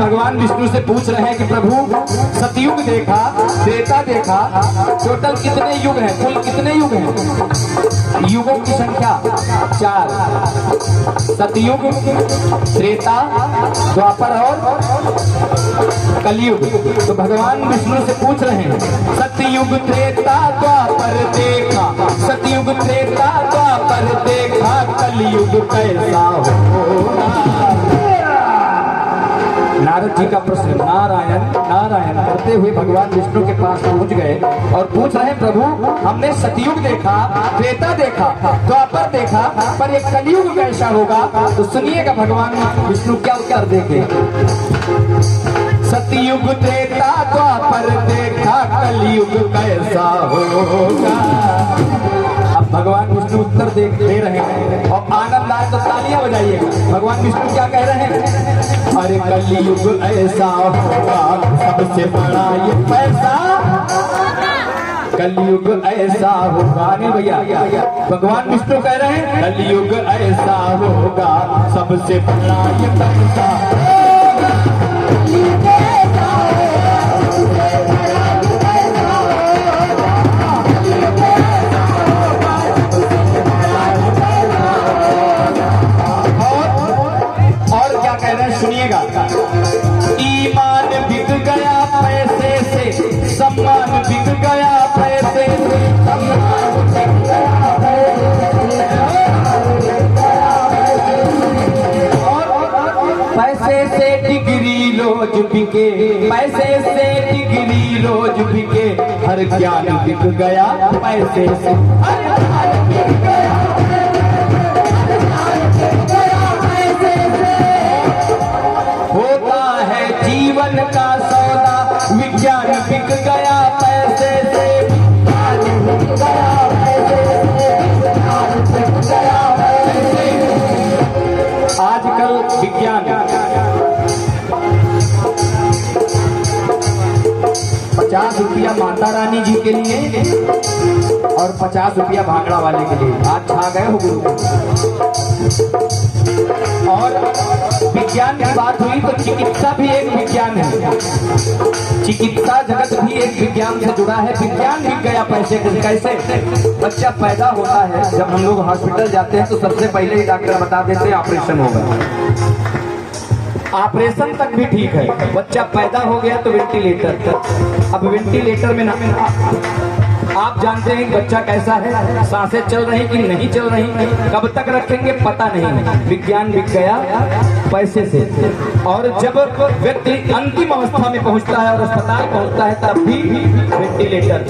भगवान विष्णु से पूछ रहे हैं कि प्रभु सतयुग देखा, त्रेता देखा, टोटल कितने युग हैं, कुल कितने युग हैं? युगों की संख्या 4, सतयुग, त्रेता, द्वापर और कलयुग। तो भगवान विष्णु से पूछ रहे हैं सतयुग त्रेता द्वापर देखा, सतयुग त्रेता द्वापर देखा, कलयुग कैसा होगा? नारद जी का प्रश्न नारायण नारायण करते हुए भगवान विष्णु के पास पहुंच गए और पूछ रहे प्रभु हमने सतयुग देखा, त्रेता देखा, द्वापर देखा, पर एक कलयुग कैसा होगा? तो सुनिएगा भगवान विष्णु क्या उत्तर देंगे। सतयुग त्रेता द्वापर देखा, कलयुग कैसा होगा? अब भगवान विष्णु उत्तर दे रहे हैं और आनंद आए तो तालियां बजाइएगा। भगवान विष्णु क्या कह रहे हैं? अरे कलयुग ऐसा होगा सबसे बड़ा ये पैसा, कलयुग ऐसा होगा। नहीं भैया, भगवान विष्णु कह रहे हैं कलयुग ऐसा होगा सबसे बड़ा ये पैसा। सुनिएगा, ईमान बिक गया पैसे से, सम्मान बिक गया पैसे से, और पैसे से डिग्री रोज बिके, पैसे से डिग्री रोज बिके, हर ज्ञान बिक गया पैसे से। होता है जीवन का सौदा, विज्ञान बिक गया पैसे से, बिक गया पैसे से। आजकल विज्ञान 50 रुपया माता रानी जी के लिए और 50 रुपया भांगड़ा वाले के लिए आज छा गए हो गुरु। और विज्ञान की बात हुई तो चिकित्सा भी एक विज्ञान है, चिकित्सा जगत भी एक विज्ञान से जुड़ा है। विज्ञान बिक गया पैसे से। कैसे? बच्चा पैदा होता है, जब हम लोग हॉस्पिटल जाते हैं तो सबसे पहले ही डॉक्टर बता देते हैं ऑपरेशन होगा। ऑपरेशन तक भी ठीक है, बच्चा पैदा हो गया तो वेंटिलेटर तक। अब वेंटिलेटर में ना आप जानते हैं बच्चा कैसा है, सांसें चल रही कि नहीं चल रही, कब तक रखेंगे पता नहीं। विज्ञान बिक गया पैसे से। और जब व्यक्ति अंतिम अवस्था में पहुंचता है और अस्पताल पहुंचता है तब भी वेंटिलेटर,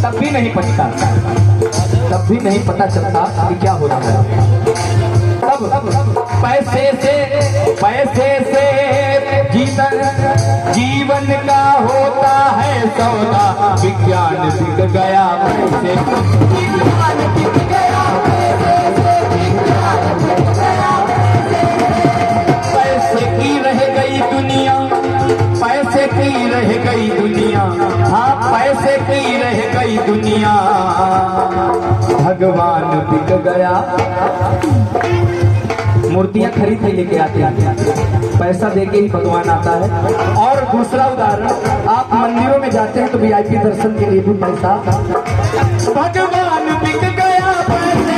तब भी नहीं पता, तब भी नहीं पता चलता कि क्या हो रहा है। तब पैसे से जीवन का होता है सौदा, विज्ञान बिक गया पैसे, विज्ञान बिक गया पैसे की रह गई दुनिया, पैसे की रह गई दुनिया, हाँ पैसे की रह गई दुनिया, भगवान बिक गया। मूर्तियां खरीद के लेके आते हैं, पैसा देके ही भगवान आता है। और दूसरा उदाहरण, आप मंदिरों में जाते हैं तो वीआईपी दर्शन के लिए भी पैसा, भगवान बिक गया पैसे।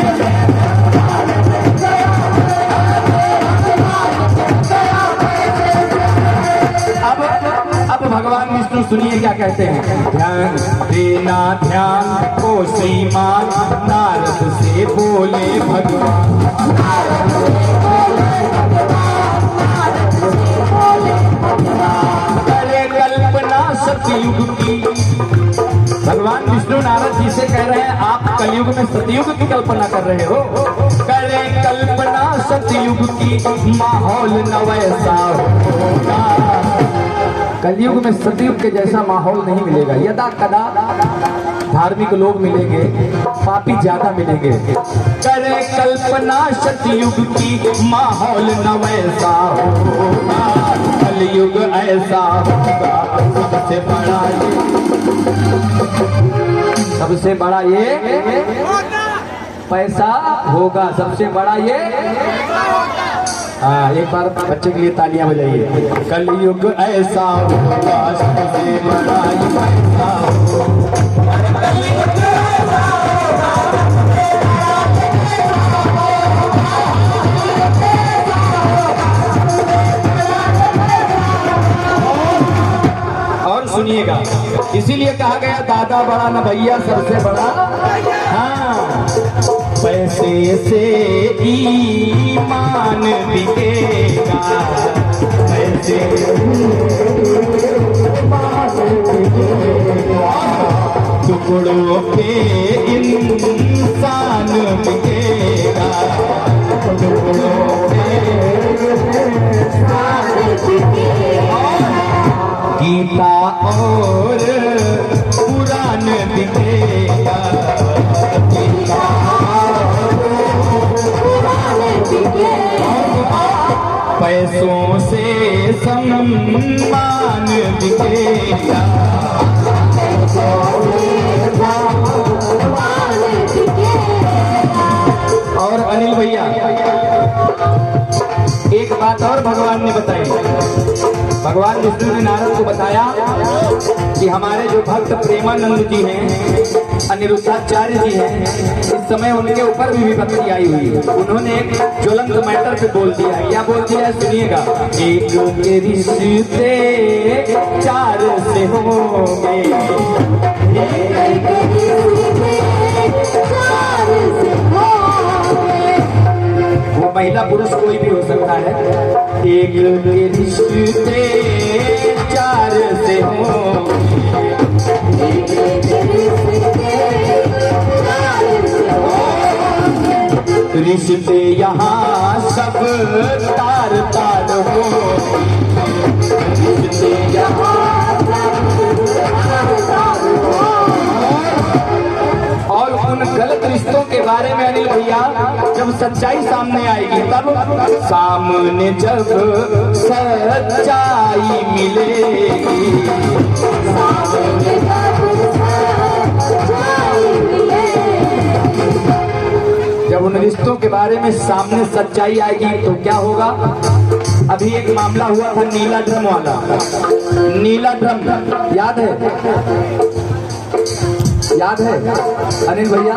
अब भगवान विष्णु सुनिए क्या कहते हैं। ध्यान देना ध्यान को श्रीमान, नारद से बोले भगवान। करे कल्पना सतयुग की, भगवान विष्णु नारद जी से कह रहे हैं आप कलयुग में सतयुग की कल्पना कर रहे हो। करे कल्पना सतयुग की, माहौल न वैसा होगा। कलयुग में सतयुग के जैसा माहौल नहीं मिलेगा। यदा कदा धार्मिक लोग मिलेंगे, पापी ज्यादा मिलेंगे। करे कल्पना सतयुग की, माहौल न वैसा होगा, कलयुग ऐसा होगा। सबसे बड़ा ये पैसा होगा, सबसे बड़ा ये। हाँ, एक बार बच्चे के लिए तालियां बजाइए। कलयुग ऐसा होगा, सबसे बड़ा ये पैसा और सुनिएगा, इसीलिए कहा गया दादा बड़ा न भैया सबसे बड़ा। हाँ, पैसे से ईमान बिकेगा, पैसे टुकड़ों पे इंसान बिकेगा, टुकड़ों पे गीता और पुराण बिकेगा, गीता पैसों से सम्मान बिकेगा। और अनिल भैया एक बात और भगवान ने बताई। भगवान विष्णु ने नारद को बताया कि हमारे जो भक्त प्रेमानंद जी हैं, अनिरुद्धाचार्य जी हैं, इस समय उनके ऊपर भी विपत्ति आई हुई है। उन्होंने एक ज्वलंत मैटर पे बोल दिया है। क्या बोल दिया है, सुनिएगा। एक के रिश्ते चार से होंगे, वो महिला पुरुष कोई भी हो सकता है। एक के रिश्ते चार से होंगे, रिश्ते यहाँ सब तार तार हो, रिश्ते यहाँ और उन गलत रिश्तों के बारे में अनिल भैया जब सच्चाई सामने आएगी, तब सामने जब सच्चाई मिलेगी, जब उन रिश्तों के बारे में सामने सच्चाई आएगी तो क्या होगा। अभी एक मामला हुआ था नीला ड्रम वाला। नीला ड्रम याद है, याद है अनिल भैया।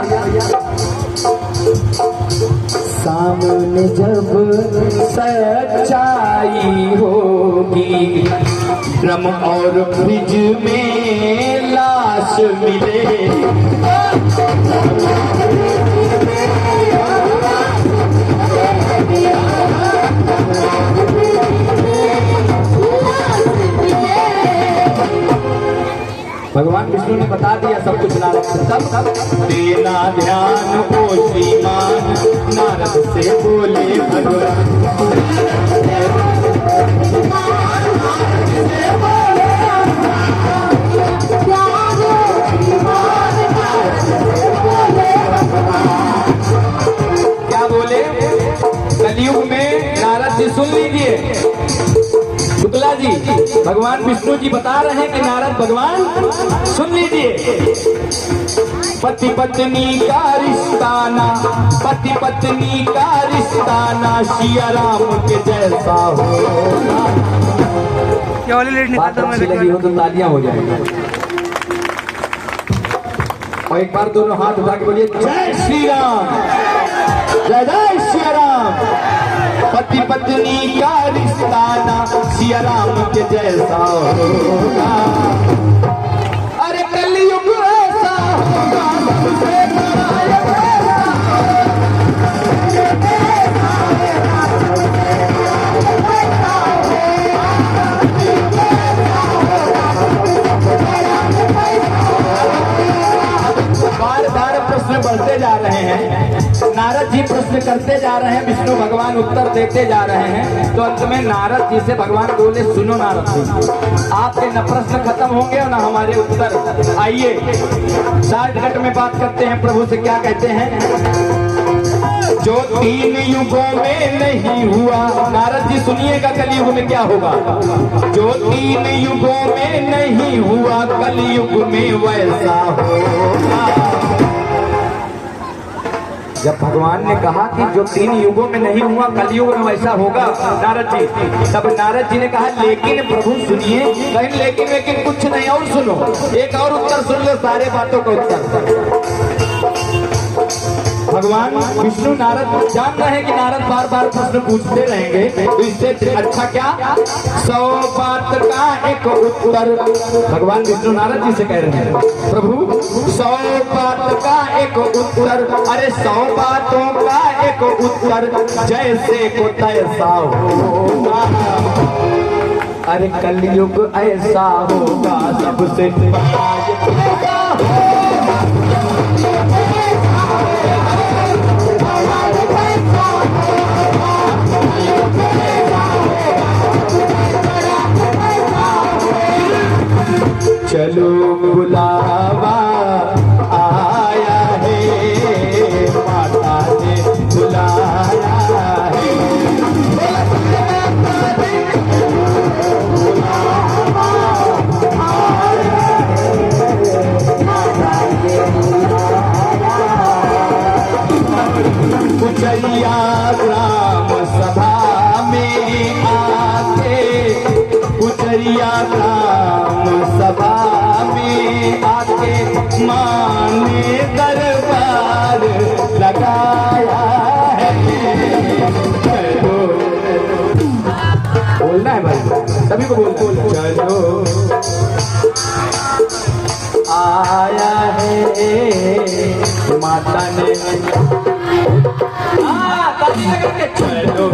सामने जब सच्चाई होगी, ड्रम और फ्रिज में लाश मिले, भगवान विष्णु ने बता दिया सब कुछ नारद से। तब देना ध्यान ओ श्रीमान, नारद से बोले भगवान। क्या बोले, कलयुग में नारद जी सुन लीजिए, शुक्ला जी भगवान विष्णु जी बता रहे हैं कि नारद भगवान सुन लीजिए। पति पत्नी का रिश्ताना, पति पत्नी का रिश्ताना, सिया राम के जैसा हो। बात अच्छी लगी हो तो तालियां हो जाएंगी। और एक बार दोनों हाथ उठा के बोलिए जय श्री राम, जय जय श्री राम। पति पत्नी का रिश्ताना, सिया राम के जैसा होगा। अरे कलयुग ऐसा होगा, सबसे बड़ा ये बार बार प्रश्न बढ़ते जा रहे हैं। नारद जी प्रश्न करते जा रहे हैं, विष्णु मानो भगवान उत्तर देते जा रहे हैं, तो अंत में नारद जी से भगवान बोले, सुनो नारद जी, आपके न प्रश्न खत्म होंगे और न हमारे उत्तर। आइए शॉर्टकट में बात करते हैं, प्रभु से क्या कहते हैं। जो 3 युगों में नहीं हुआ, नारद जी सुनिएगा कलयुग में क्या होगा। जो 3 युगों में नहीं हुआ, कलयुग में वैसा होगा। जब भगवान ने कहा कि जो 3 युगों में नहीं हुआ, कलयुग में वैसा होगा नारद जी, तब नारद जी ने कहा लेकिन प्रभु सुनिए। कहीं लेकिन कुछ नहीं, और सुनो, एक और उत्तर सुन लो, सारे बातों का उत्तर। भगवान विष्णु नारद जान रहे हैं कि नारद बार बार प्रश्न पूछते रहेंगे, तो इससे अच्छा क्या 100 बात का एक उत्तर। भगवान विष्णु नारद जी से कह रहे हैं, प्रभु 100 बात का एक उत्तर, अरे 100 बातों का एक उत्तर, जैसे को तैसा होगा। अरे कलयुग ऐसा होगा, सबसे चलो बुलावा आया है, माता ने बुलाया है। कुचैया ग्राम सभा में आके, कुचैया ग्राम सभा में आके, माँ ने दरबार लगाया है। बोलना है भाई, सभी को बोलना। चलो आया है माता ने, चलो